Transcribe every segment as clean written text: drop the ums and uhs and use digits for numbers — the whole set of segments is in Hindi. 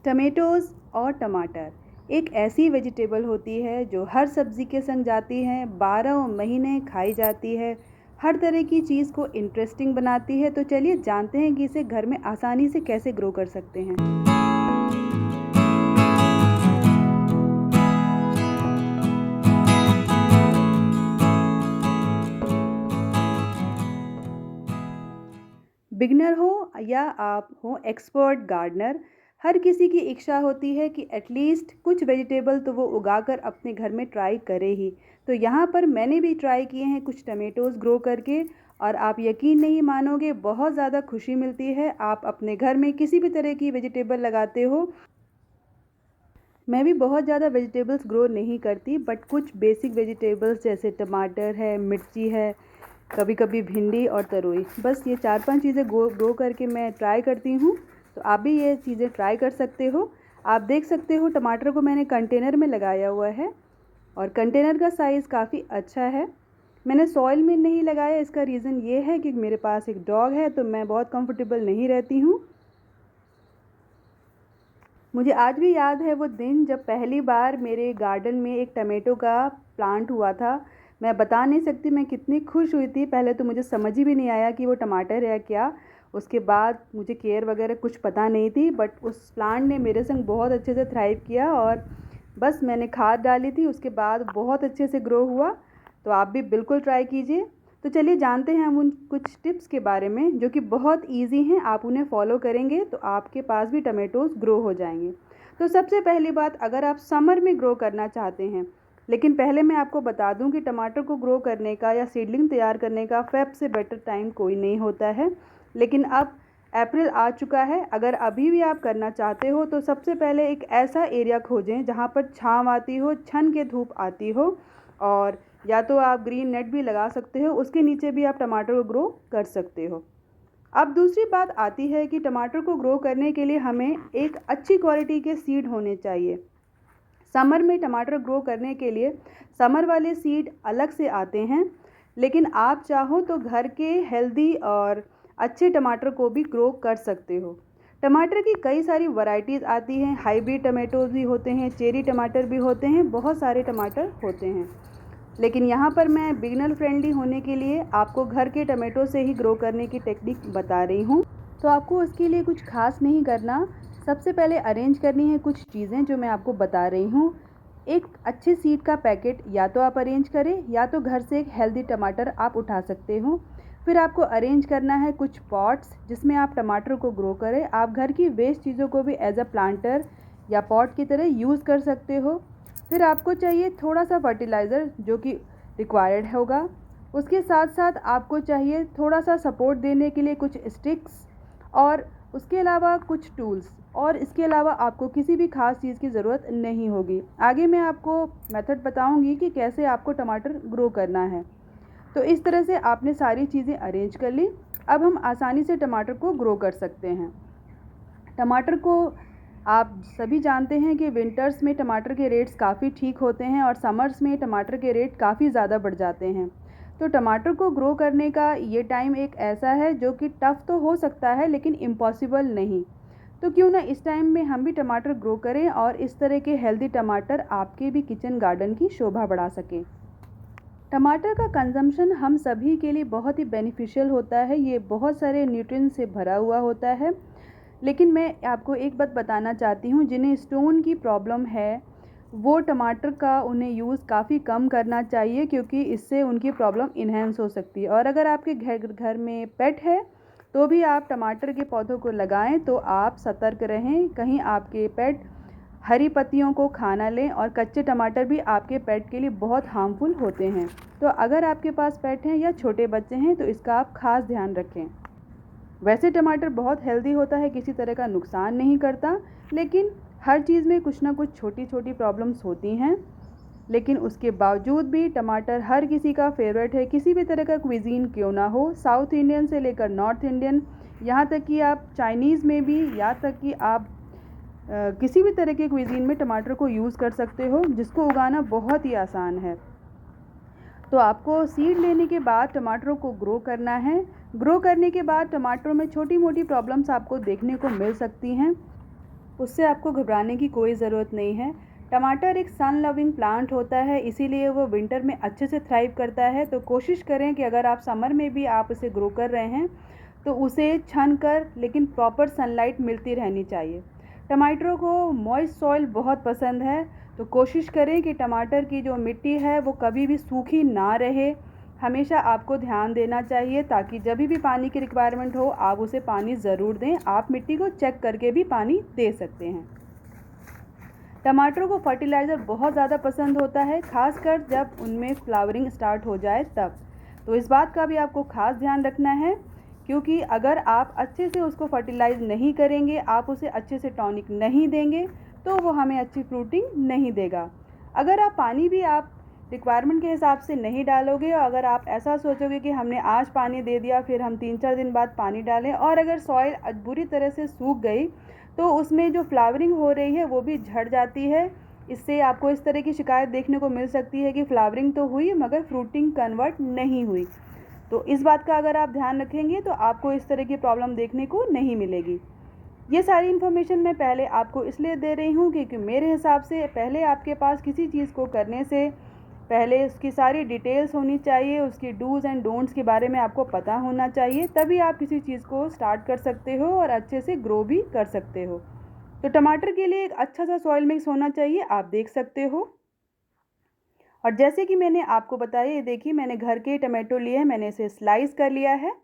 टमेटोज़ और टमाटर एक ऐसी वेजिटेबल होती है जो हर सब्ज़ी के संग जाती है, 12 महीने खाई जाती है, हर तरह की चीज़ को इंटरेस्टिंग बनाती है। तो चलिए जानते हैं कि इसे घर में आसानी से कैसे ग्रो कर सकते हैं। बिगनर हो या आप हो एक्सपर्ट गार्डनर, हर किसी की इच्छा होती है कि एटलीस्ट कुछ वेजिटेबल तो वो उगाकर अपने घर में ट्राई करे ही। तो यहाँ पर मैंने भी ट्राई किए हैं कुछ टमेटोज़ ग्रो करके, और आप यकीन नहीं मानोगे, बहुत ज़्यादा खुशी मिलती है। आप अपने घर में किसी भी तरह की वेजिटेबल लगाते हो। मैं भी बहुत ज़्यादा वेजिटेबल्स ग्रो नहीं करती, बट कुछ बेसिक वेजिटेबल्स जैसे टमाटर है, मिर्ची है, कभी कभी भिंडी और तरोई, बस ये 4-5 चीज़ें ग्रो करके मैं ट्राई करती हूँ। तो आप भी ये चीज़ें ट्राई कर सकते हो। आप देख सकते हो टमाटर को मैंने कंटेनर में लगाया हुआ है, और कंटेनर का साइज़ काफ़ी अच्छा है। मैंने सॉइल में नहीं लगाया, इसका रीज़न ये है कि मेरे पास एक डॉग है, तो मैं बहुत कंफर्टेबल नहीं रहती हूँ। मुझे आज भी याद है वो दिन जब पहली बार मेरे गार्डन में एक टमाटो का प्लांट हुआ था। मैं बता नहीं सकती मैं कितनी खुश हुई थी। पहले तो मुझे समझ ही भी नहीं आया कि वो टमाटर है क्या। उसके बाद मुझे केयर वगैरह कुछ पता नहीं थी, बट उस प्लांट ने मेरे संग बहुत अच्छे से थ्राइव किया, और बस मैंने खाद डाली थी, उसके बाद बहुत अच्छे से ग्रो हुआ। तो आप भी बिल्कुल ट्राई कीजिए। तो चलिए जानते हैं हम उन कुछ टिप्स के बारे में जो कि बहुत इजी हैं। आप उन्हें फॉलो करेंगे तो आपके पास भी टमेटोज़ ग्रो हो जाएंगे। तो सबसे पहली बात, अगर आप समर में ग्रो करना चाहते हैं, लेकिन पहले मैं आपको बता दूं कि टमाटर को ग्रो करने का या सीडलिंग तैयार करने का फेब से बेटर टाइम कोई नहीं होता है। लेकिन अब अप्रैल आ चुका है। अगर अभी भी आप करना चाहते हो तो सबसे पहले एक ऐसा एरिया खोजें जहाँ पर छाँव आती हो, छन के धूप आती हो, और या तो आप ग्रीन नेट भी लगा सकते हो, उसके नीचे भी आप टमाटर को ग्रो कर सकते हो। अब दूसरी बात आती है कि टमाटर को ग्रो करने के लिए हमें एक अच्छी क्वालिटी के सीड होने चाहिए। समर में टमाटर ग्रो करने के लिए समर वाले सीड अलग से आते हैं, लेकिन आप चाहो तो घर के हेल्दी और अच्छे टमाटर को भी ग्रो कर सकते हो। टमाटर की कई सारी वैरायटीज़ आती हैं, हाइब्रिड टमाटोज भी होते हैं, चेरी टमाटर भी होते हैं, बहुत सारे टमाटर होते हैं। लेकिन यहाँ पर मैं बिगनर फ्रेंडली होने के लिए आपको घर के टमाटो से ही ग्रो करने की टेक्निक बता रही हूँ। तो आपको उसके लिए कुछ खास नहीं करना। सबसे पहले अरेंज करनी है कुछ चीज़ें जो मैं आपको बता रही हूँ। एक अच्छे सीड का पैकेट या तो आप अरेंज करें, या तो घर से एक हेल्दी टमाटर आप उठा सकते हो। फिर आपको अरेंज करना है कुछ पॉट्स जिसमें आप टमाटर को ग्रो करें। आप घर की वेस्ट चीज़ों को भी एज अ प्लांटर या पॉट की तरह यूज़ कर सकते हो। फिर आपको चाहिए थोड़ा सा फर्टिलाइज़र जो कि रिक्वायर्ड होगा। उसके साथ साथ आपको चाहिए थोड़ा सा सपोर्ट देने के लिए कुछ स्टिक्स, और उसके अलावा कुछ टूल्स, और इसके अलावा आपको किसी भी खास चीज़ की ज़रूरत नहीं होगी। आगे मैं आपको मेथड बताऊंगी कि कैसे आपको टमाटर ग्रो करना है। तो इस तरह से आपने सारी चीज़ें अरेंज कर ली। अब हम आसानी से टमाटर को ग्रो कर सकते हैं। टमाटर को आप सभी जानते हैं कि विंटर्स में टमाटर के रेट्स काफ़ी ठीक होते हैं, और समर्स में टमाटर के रेट काफ़ी ज़्यादा बढ़ जाते हैं। तो टमाटर को ग्रो करने का ये टाइम एक ऐसा है जो कि टफ़ तो हो सकता है, लेकिन इम्पॉसिबल नहीं। तो क्यों ना इस टाइम में हम भी टमाटर ग्रो करें, और इस तरह के हेल्दी टमाटर आपके भी किचन गार्डन की शोभा बढ़ा सकें। टमाटर का कंजम्पशन हम सभी के लिए बहुत ही बेनिफिशियल होता है। ये बहुत सारे न्यूट्रिएंट्स से भरा हुआ होता है। लेकिन मैं आपको एक बात बताना चाहती हूँ, जिन्हें स्टोन की प्रॉब्लम है वो टमाटर का उन्हें यूज़ काफ़ी कम करना चाहिए, क्योंकि इससे उनकी प्रॉब्लम इन्हेंस हो सकती है। और अगर आपके घर में पेट है तो भी आप टमाटर के पौधों को लगाएं तो आप सतर्क रहें, कहीं आपके पेट हरी पत्तियों को खाना लें, और कच्चे टमाटर भी आपके पेट के लिए बहुत हार्मफुल होते हैं। तो अगर आपके पास पेट हैं या छोटे बच्चे हैं तो इसका आप खास ध्यान रखें। वैसे टमाटर बहुत हेल्दी होता है, किसी तरह का नुकसान नहीं करता, लेकिन हर चीज़ में कुछ ना कुछ छोटी छोटी प्रॉब्लम्स होती हैं। लेकिन उसके बावजूद भी टमाटर हर किसी का फेवरेट है, किसी भी तरह का क्विजीन क्यों ना हो, साउथ इंडियन से लेकर नॉर्थ इंडियन, यहाँ तक कि आप चाइनीज़ में भी, यहाँ तक कि आप किसी भी तरह के क्विजीन में टमाटर को यूज़ कर सकते हो, जिसको उगाना बहुत ही आसान है। तो आपको सीड लेने के बाद टमाटरों को ग्रो करना है। ग्रो करने के बाद टमाटरों में छोटी मोटी प्रॉब्लम्स आपको देखने को मिल सकती हैं। उससे आपको घबराने की कोई ज़रूरत नहीं है। टमाटर एक सन लविंग प्लांट होता है, इसीलिए वो विंटर में अच्छे से थ्राइव करता है। तो कोशिश करें कि अगर आप समर में भी आप उसे ग्रो कर रहे हैं तो उसे छन कर, लेकिन प्रॉपर सनलाइट मिलती रहनी चाहिए। टमाटरों को मॉइस्ट सॉइल बहुत पसंद है, तो कोशिश करें कि टमाटर की जो मिट्टी है वो कभी भी सूखी ना रहे। हमेशा आपको ध्यान देना चाहिए ताकि जब भी पानी की रिक्वायरमेंट हो आप उसे पानी ज़रूर दें। आप मिट्टी को चेक करके भी पानी दे सकते हैं। टमाटरों को फर्टिलाइज़र बहुत ज़्यादा पसंद होता है, खासकर जब उनमें फ्लावरिंग स्टार्ट हो जाए तब। तो इस बात का भी आपको खास ध्यान रखना है, क्योंकि अगर आप अच्छे से उसको फर्टिलाइज़ नहीं करेंगे, आप उसे अच्छे से टॉनिक नहीं देंगे, तो वो हमें अच्छी फ्रूटिंग नहीं देगा। अगर आप पानी भी आप रिक्वायरमेंट के हिसाब से नहीं डालोगे और अगर आप ऐसा सोचोगे कि हमने आज पानी दे दिया फिर हम 3-4 दिन बाद पानी डालें, और अगर सॉइल बुरी तरह से सूख गई तो उसमें जो फ्लावरिंग हो रही है वो भी झड़ जाती है। इससे आपको इस तरह की शिकायत देखने को मिल सकती है कि फ्लावरिंग तो हुई मगर फ्रूटिंग कन्वर्ट नहीं हुई। तो इस बात का अगर आप ध्यान रखेंगे तो आपको इस तरह की प्रॉब्लम देखने को नहीं मिलेगी। ये सारी इन्फॉर्मेशन मैं पहले आपको इसलिए दे रही हूँ क्योंकि मेरे हिसाब से पहले आपके पास किसी चीज़ को करने से पहले उसकी सारी डिटेल्स होनी चाहिए, उसकी डूज़ एंड डोंट्स के बारे में आपको पता होना चाहिए, तभी आप किसी चीज़ को स्टार्ट कर सकते हो और अच्छे से ग्रो भी कर सकते हो। तो टमाटर के लिए एक अच्छा सा सॉइल मिक्स होना चाहिए, आप देख सकते हो। और जैसे कि मैंने आपको बताया, ये देखिए मैंने घर के टमाटो लिए हैं, मैंने इसे स्लाइस कर लिया है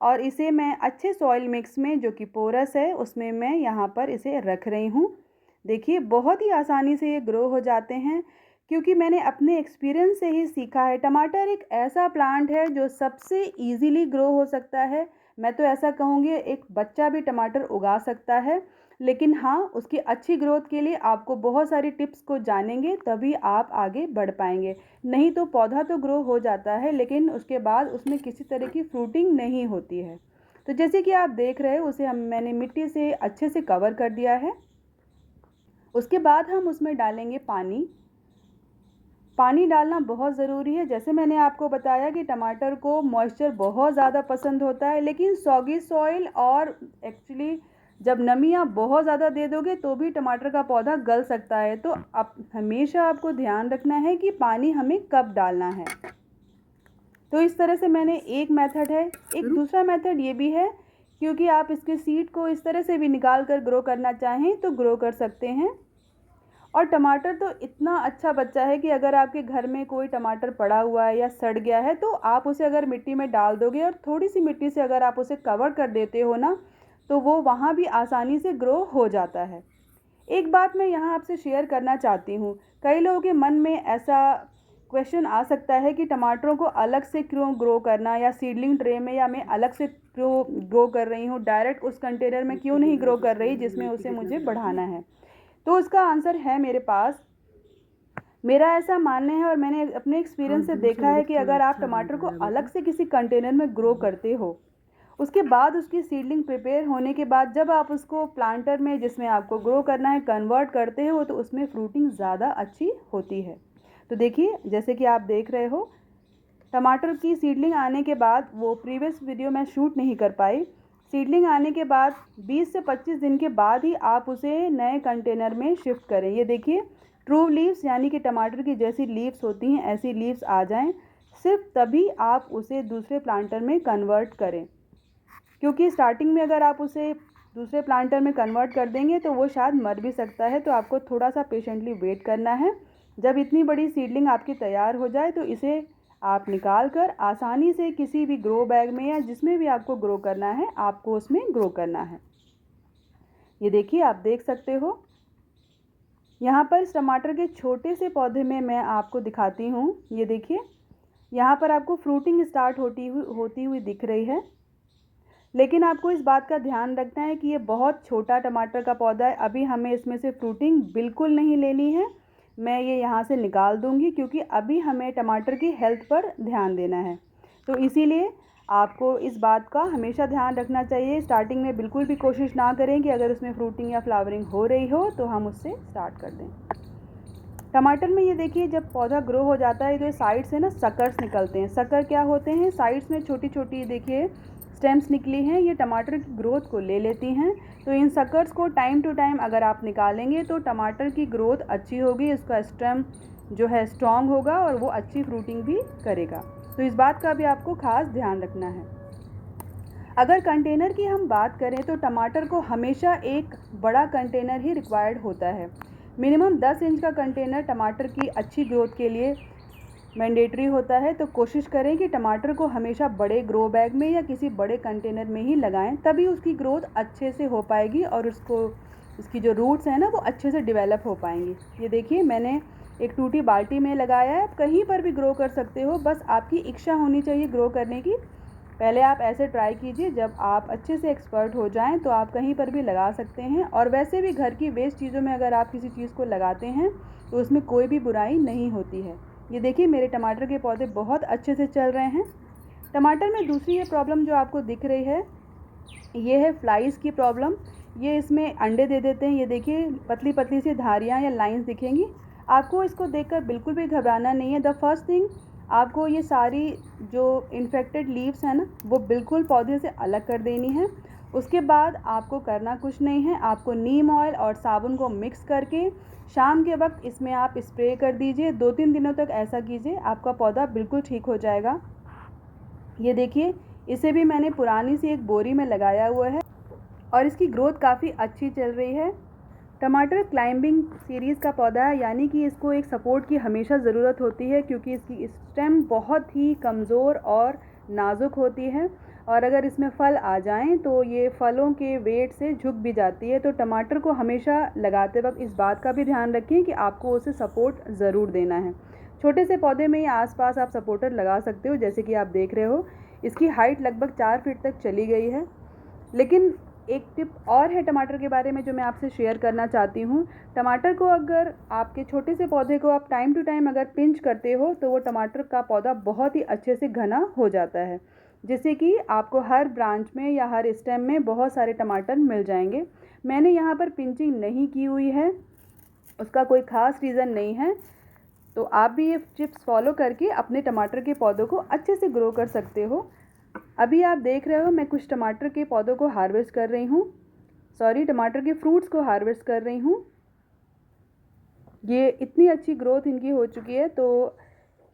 और इसे मैं अच्छे सॉइल मिक्स में जो कि पोरस है उसमें मैं यहाँ पर इसे रख रही हूँ। देखिए बहुत ही आसानी से ये ग्रो हो जाते हैं, क्योंकि मैंने अपने एक्सपीरियंस से ही सीखा है। टमाटर एक ऐसा प्लांट है जो सबसे इजीली ग्रो हो सकता है। मैं तो ऐसा कहूँगी एक बच्चा भी टमाटर उगा सकता है, लेकिन हाँ उसकी अच्छी ग्रोथ के लिए आपको बहुत सारी टिप्स को जानेंगे तभी आप आगे बढ़ पाएंगे। नहीं तो पौधा तो ग्रो हो जाता है लेकिन उसके बाद उसमें किसी तरह की फ्रूटिंग नहीं होती है। तो जैसे कि आप देख रहे हैं उसे मैंने मिट्टी से अच्छे से कवर कर दिया है। उसके बाद हम उसमें डालेंगे पानी। पानी डालना बहुत ज़रूरी है। जैसे मैंने आपको बताया कि टमाटर को मॉइस्चर बहुत ज़्यादा पसंद होता है, लेकिन सॉगी सॉइल और एक्चुअली जब नमी आप बहुत ज़्यादा दे दोगे तो भी टमाटर का पौधा गल सकता है। तो आप हमेशा आपको ध्यान रखना है कि पानी हमें कब डालना है। तो इस तरह से मैंने एक मेथड है। एक दूसरा मेथड ये भी है, क्योंकि आप इसके सीड को इस तरह से भी निकाल कर ग्रो करना चाहें तो ग्रो कर सकते हैं। और टमाटर तो इतना अच्छा बच्चा है कि अगर आपके घर में कोई टमाटर पड़ा हुआ है या सड़ गया है तो आप उसे अगर मिट्टी में डाल दोगे और थोड़ी सी मिट्टी से अगर आप उसे कवर कर देते हो ना, तो वो वहाँ भी आसानी से ग्रो हो जाता है। एक बात मैं यहाँ आपसे शेयर करना चाहती हूँ। कई लोगों के मन में ऐसा क्वेश्चन आ सकता है कि टमाटरों को अलग से क्यों ग्रो करना, या सीडलिंग ट्रे में, या मैं अलग से क्यों ग्रो कर रही हूँ, डायरेक्ट उस कंटेनर में क्यों नहीं ग्रो कर रही जिसमें उसे मुझे बढ़ाना है। तो उसका आंसर है मेरे पास। मेरा ऐसा मानना है और मैंने अपने एक्सपीरियंस से देखा है कि अगर आप टमाटर को अलग से किसी कंटेनर में ग्रो करते हो, उसके बाद उसकी सीडलिंग प्रिपेयर होने के बाद जब आप उसको प्लांटर में जिसमें आपको ग्रो करना है कन्वर्ट करते हो तो उसमें फ्रूटिंग ज़्यादा अच्छी होती है। तो देखिए जैसे कि आप देख रहे हो, टमाटर की सीडलिंग आने के बाद, वो प्रीवियस वीडियो मैं शूट नहीं कर पाई, सीडलिंग आने के बाद 20 से 25 दिन के बाद ही आप उसे नए कंटेनर में शिफ्ट करें। ये देखिए ट्रू लीव्स यानी कि टमाटर की जैसी लीव्स होती हैं ऐसी लीव्स आ जाएं, सिर्फ तभी आप उसे दूसरे प्लांटर में कन्वर्ट करें। क्योंकि स्टार्टिंग में अगर आप उसे दूसरे प्लांटर में कन्वर्ट कर देंगे तो वो शायद मर भी सकता है। तो आपको थोड़ा सा पेशेंटली वेट करना है। जब इतनी बड़ी सीडलिंग आपकी तैयार हो जाए तो इसे आप निकाल कर आसानी से किसी भी ग्रो बैग में या जिसमें भी आपको ग्रो करना है आपको उसमें ग्रो करना है। ये देखिए आप देख सकते हो यहाँ पर इस टमाटर के छोटे से पौधे में मैं आपको दिखाती हूँ। ये देखिए यहाँ पर आपको फ्रूटिंग स्टार्ट होती हुई दिख रही है, लेकिन आपको इस बात का ध्यान रखना है कि ये बहुत छोटा टमाटर का पौधा है। अभी हमें इसमें से फ्रूटिंग बिल्कुल नहीं लेनी है। मैं ये यहाँ से निकाल दूँगी क्योंकि अभी हमें टमाटर की हेल्थ पर ध्यान देना है। तो इसीलिए आपको इस बात का हमेशा ध्यान रखना चाहिए। स्टार्टिंग में बिल्कुल भी कोशिश ना करें कि अगर उसमें फ्रूटिंग या फ्लावरिंग हो रही हो तो हम उससे स्टार्ट कर दें। टमाटर में ये देखिए जब पौधा ग्रो हो जाता है तो ये साइड से ना सकर्स निकलते हैं। सकर क्या होते हैं? साइड्स में छोटी छोटी देखिए स्टेम्स निकली हैं ये टमाटर की ग्रोथ को ले लेती हैं। तो इन सकर्स को टाइम टू टाइम अगर आप निकालेंगे तो टमाटर की ग्रोथ अच्छी होगी, इसका स्टेम जो है स्ट्रॉन्ग होगा और वो अच्छी फ्रूटिंग भी करेगा। तो इस बात का भी आपको ख़ास ध्यान रखना है। अगर कंटेनर की हम बात करें तो टमाटर को हमेशा एक बड़ा कंटेनर ही रिक्वायर्ड होता है। मिनिमम 10 इंच का कंटेनर टमाटर की अच्छी ग्रोथ के लिए मैंडेटरी होता है। तो कोशिश करें कि टमाटर को हमेशा बड़े ग्रो बैग में या किसी बड़े कंटेनर में ही लगाएं, तभी उसकी ग्रोथ अच्छे से हो पाएगी और इसकी जो रूट्स हैं ना वो अच्छे से डेवलप हो पाएंगी। ये देखिए मैंने एक टूटी बाल्टी में लगाया है, आप कहीं पर भी ग्रो कर सकते हो, बस आपकी इच्छा होनी चाहिए ग्रो करने की। पहले आप ऐसे ट्राई कीजिए, जब आप अच्छे से एक्सपर्ट हो जाएं तो आप कहीं पर भी लगा सकते हैं। और वैसे भी घर की वेस्ट चीज़ों में अगर आप किसी चीज़ को लगाते हैं तो उसमें कोई भी बुराई नहीं होती है। ये देखिए मेरे टमाटर के पौधे बहुत अच्छे से चल रहे हैं। टमाटर में दूसरी ये प्रॉब्लम जो आपको दिख रही है ये है फ्लाइज़ की प्रॉब्लम। ये इसमें अंडे दे देते हैं। ये देखिए पतली पतली सी धारियाँ या लाइंस दिखेंगी। आपको इसको देखकर बिल्कुल भी घबराना नहीं है। द फर्स्ट थिंग, आपको ये सारी जो इन्फेक्टेड लीव्स हैं ना वो बिल्कुल पौधे से अलग कर देनी है। उसके बाद आपको करना कुछ नहीं है, आपको नीम ऑयल और साबुन को मिक्स करके शाम के वक्त इसमें आप स्प्रे कर दीजिए। 2-3 दिनों तक ऐसा कीजिए, आपका पौधा बिल्कुल ठीक हो जाएगा। ये देखिए इसे भी मैंने पुरानी सी एक बोरी में लगाया हुआ है और इसकी ग्रोथ काफ़ी अच्छी चल रही है। टमाटर क्लाइंबिंग सीरीज़ का पौधा है, यानी कि इसको एक सपोर्ट की हमेशा ज़रूरत होती है क्योंकि इसकी स्टेम बहुत ही कमज़ोर और नाजुक होती है और अगर इसमें फल आ जाएं तो ये फलों के वेट से झुक भी जाती है। तो टमाटर को हमेशा लगाते वक्त इस बात का भी ध्यान रखें कि आपको उसे सपोर्ट ज़रूर देना है। छोटे से पौधे में ही आसपास आप सपोर्टर लगा सकते हो, जैसे कि आप देख रहे हो इसकी हाइट लगभग 4 फीट तक चली गई है। लेकिन एक टिप और है टमाटर के बारे में जो मैं आपसे शेयर करना चाहती हूँ। टमाटर को अगर आपके छोटे से पौधे को आप टाइम टू टाइम अगर पिंच करते हो तो वो टमाटर का पौधा बहुत ही अच्छे से घना हो जाता है, जिससे कि आपको हर ब्रांच में या हर स्टेम में बहुत सारे टमाटर मिल जाएंगे। मैंने यहाँ पर पिंचिंग नहीं की हुई है, उसका कोई ख़ास रीज़न नहीं है। तो आप भी ये टिप्स फॉलो करके अपने टमाटर के पौधों को अच्छे से ग्रो कर सकते हो। अभी आप देख रहे हो मैं कुछ टमाटर के पौधों को हार्वेस्ट कर रही हूँ, टमाटर के फ्रूट्स को हार्वेस्ट कर रही हूँ। ये इतनी अच्छी ग्रोथ इनकी हो चुकी है। तो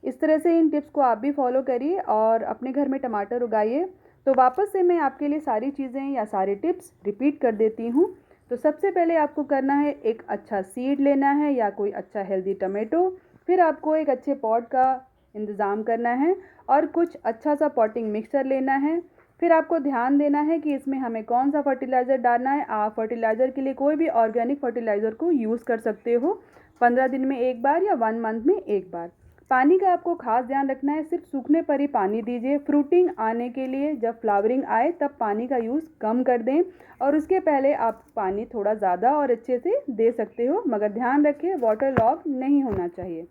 इस तरह से इन टिप्स को आप भी फॉलो करिए और अपने घर में टमाटर उगाइए। तो वापस से मैं आपके लिए सारी चीज़ें या सारे टिप्स रिपीट कर देती हूँ। तो सबसे पहले आपको करना है एक अच्छा सीड लेना है या कोई अच्छा हेल्दी टमाटो। फिर आपको एक अच्छे पॉट का इंतज़ाम करना है और कुछ अच्छा सा पॉटिंग मिक्सचर लेना है। फिर आपको ध्यान देना है कि इसमें हमें कौन सा फर्टिलाइज़र डालना है। आप फर्टिलाइज़र के लिए कोई भी ऑर्गेनिक फर्टिलाइज़र को यूज़ कर सकते हो, 15 दिन में एक बार या 1 मंथ में एक बार। पानी का आपको खास ध्यान रखना है, सिर्फ सूखने पर ही पानी दीजिए। फ्रूटिंग आने के लिए जब फ्लावरिंग आए तब पानी का यूज़ कम कर दें और उसके पहले आप पानी थोड़ा ज़्यादा और अच्छे से दे सकते हो, मगर ध्यान रखें वाटर लॉग नहीं होना चाहिए।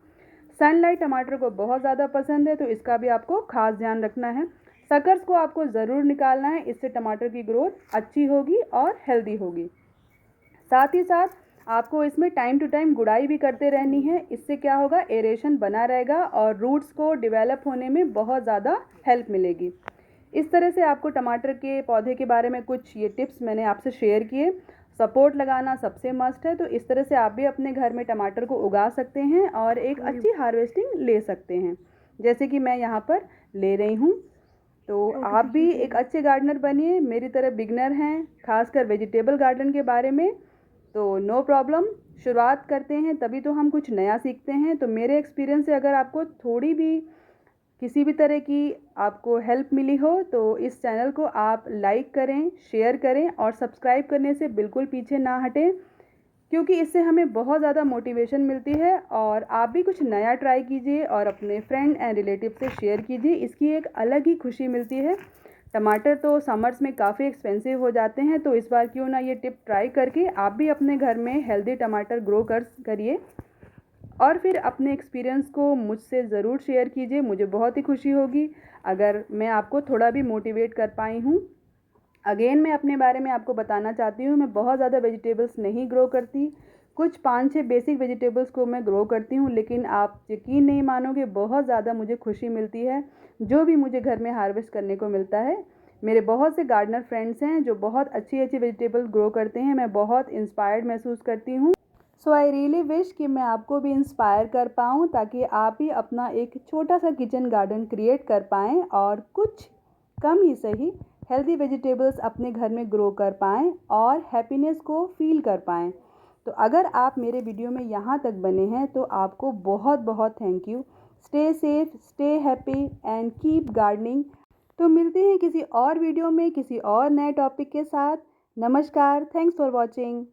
सनलाइट टमाटर को बहुत ज़्यादा पसंद है तो इसका भी आपको खास ध्यान रखना है। सकर्स को आपको ज़रूर निकालना है, इससे टमाटर की ग्रोथ अच्छी होगी और हेल्दी होगी। साथ ही साथ आपको इसमें टाइम टू टाइम गुड़ाई भी करते रहनी है। इससे क्या होगा, एरेशन बना रहेगा और रूट्स को डेवलप होने में बहुत ज़्यादा हेल्प मिलेगी। इस तरह से आपको टमाटर के पौधे के बारे में कुछ ये टिप्स मैंने आपसे शेयर किए। सपोर्ट लगाना सबसे मस्ट है, तो इस तरह से आप भी अपने घर में टमाटर को उगा सकते हैं और एक अच्छी हार्वेस्टिंग ले सकते हैं, जैसे कि मैं यहाँ पर ले रही हूँ। तो आप भी एक अच्छे गार्डनर बनिए, मेरी तरह बिगनर हैं खासकर वेजिटेबल गार्डन के बारे में, तो नो प्रॉब्लम, शुरुआत करते हैं तभी तो हम कुछ नया सीखते हैं। तो मेरे एक्सपीरियंस से अगर आपको थोड़ी भी किसी भी तरह की आपको हेल्प मिली हो तो इस चैनल को आप लाइक करें, शेयर करें और सब्सक्राइब करने से बिल्कुल पीछे ना हटें, क्योंकि इससे हमें बहुत ज़्यादा मोटिवेशन मिलती है। और आप भी कुछ नया ट्राई कीजिए और अपने फ्रेंड एंड रिलेटिव से शेयर कीजिए, इसकी एक अलग ही खुशी मिलती है। टमाटर तो समर्स में काफ़ी एक्सपेंसिव हो जाते हैं, तो इस बार क्यों ना ये टिप ट्राई करके आप भी अपने घर में हेल्दी टमाटर ग्रो करिए और फिर अपने एक्सपीरियंस को मुझसे ज़रूर शेयर कीजिए। मुझे बहुत ही खुशी होगी अगर मैं आपको थोड़ा भी मोटिवेट कर पाई हूँ। अगेन मैं अपने बारे में आपको बताना चाहती हूँ, मैं बहुत ज़्यादा वेजिटेबल्स नहीं ग्रो करती, कुछ 5-6 बेसिक वेजिटेबल्स को मैं ग्रो करती हूँ, लेकिन आप यकीन नहीं मानोगे बहुत ज़्यादा मुझे खुशी मिलती है जो भी मुझे घर में हार्वेस्ट करने को मिलता है। मेरे बहुत से गार्डनर फ्रेंड्स हैं जो बहुत अच्छी अच्छी वेजिटेबल ग्रो करते हैं। मैं बहुत इंस्पायर्ड महसूस करती हूँ। सो आई रियली विश कि मैं आपको भी इंस्पायर कर पाऊँ ताकि आप भी अपना एक छोटा सा किचन गार्डन क्रिएट कर पाएँ और कुछ कम ही सही हेल्दी वेजिटेबल्स अपने घर में ग्रो कर पाएँ और हैप्पीनेस को फील कर पाएँ। तो अगर आप मेरे वीडियो में यहाँ तक बने हैं तो आपको बहुत बहुत thank you. Stay safe, stay happy and keep gardening. तो मिलते हैं किसी और वीडियो में किसी और नए टॉपिक के साथ। नमस्कार, थैंक्स फॉर वॉचिंग।